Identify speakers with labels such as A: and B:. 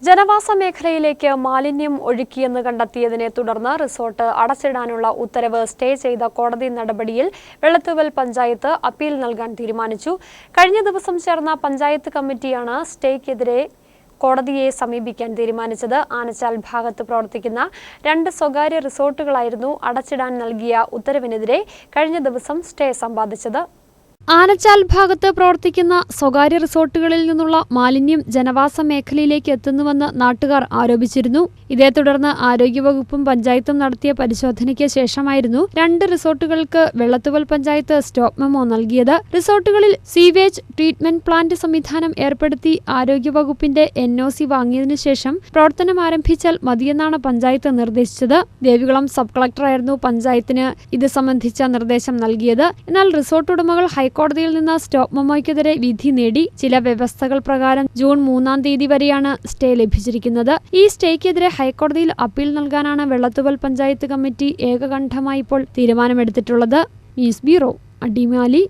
A: ജനവാസ മേഖലയിലേക്ക് മാലിന്യം ഒഴുക്കിയെന്ന് കണ്ടെത്തിയതിനെ തുടർന്ന് റിസോർട്ട് അടച്ചിടാനുള്ള ഉത്തരവ് സ്റ്റേ ചെയ്ത കോടതി നടപടിയിൽ വെള്ളത്തൂവൽ പഞ്ചായത്ത് അപ്പീൽ നൽകാൻ തീരുമാനിച്ചു. കഴിഞ്ഞ ദിവസം ചേർന്ന പഞ്ചായത്ത് കമ്മിറ്റിയാണ് സ്റ്റേക്കെതിരെ കോടതിയെ സമീപിക്കാൻ തീരുമാനിച്ചത്. ആനച്ചാൽ ഭാഗത്ത് പ്രവർത്തിക്കുന്ന 2 സ്വകാര്യ റിസോർട്ടുകളായിരുന്നു അടച്ചിടാൻ നൽകിയ ഉത്തരവിനെതിരെ കഴിഞ്ഞ ദിവസം സ്റ്റേ സമ്പാദിച്ചത്. ആനച്ചാൽ ഭാഗത്ത് പ്രവർത്തിക്കുന്ന സ്വകാര്യ റിസോർട്ടുകളിൽ നിന്നുള്ള മാലിന്യം ജനവാസ മേഖലയിലേക്ക് എത്തുന്നുവെന്ന് നാട്ടുകാർ ആരോപിച്ചിരുന്നു. ഇതേ തുടർന്ന് ആരോഗ്യവകുപ്പും പഞ്ചായത്തും നടത്തിയ പരിശോധനയ്ക്ക് ശേഷമായിരുന്നു 2 റിസോർട്ടുകൾക്ക് വെള്ളത്തൂവൽ പഞ്ചായത്ത് സ്റ്റോപ്പ് മെമ്മോ നൽകിയത്. റിസോർട്ടുകളിൽ സീവേജ് ട്രീറ്റ്മെന്റ് പ്ലാന്റ് സംവിധാനം ഏർപ്പെടുത്തി ആരോഗ്യവകുപ്പിന്റെ NOC വാങ്ങിയതിനു ശേഷം പ്രവർത്തനം ആരംഭിച്ചാൽ മതിയെന്നാണ് പഞ്ചായത്ത് നിർദ്ദേശിച്ചത്. ദേവികുളം സബ് കളക്ടറായിരുന്നു പഞ്ചായത്തിന് ഇത് സംബന്ധിച്ച നിർദ്ദേശം നൽകിയത്. എന്നാൽ റിസോർട്ട് ഉടമകൾ ഹൈക്കോടതിയിൽ നിന്ന് സ്റ്റോപ്പ് മെമ്മോയ്ക്കെതിരെ വിധി നേടി. ചില വ്യവസ്ഥകൾ പ്രകാരം ജൂൺ 3-ാം തീയതി വരെയാണ് സ്റ്റേ ലഭിച്ചിരിക്കുന്നത്. ഈ സ്റ്റേക്കെതിരെ ഹൈക്കോടതിയിൽ അപ്പീൽ നൽകാനാണ് വെള്ളത്തൂവൽ പഞ്ചായത്ത് കമ്മിറ്റി ഏകകണ്ഠമായി ഇപ്പോൾ തീരുമാനമെടുത്തിട്ടുള്ളത്. News bureau, Adimali.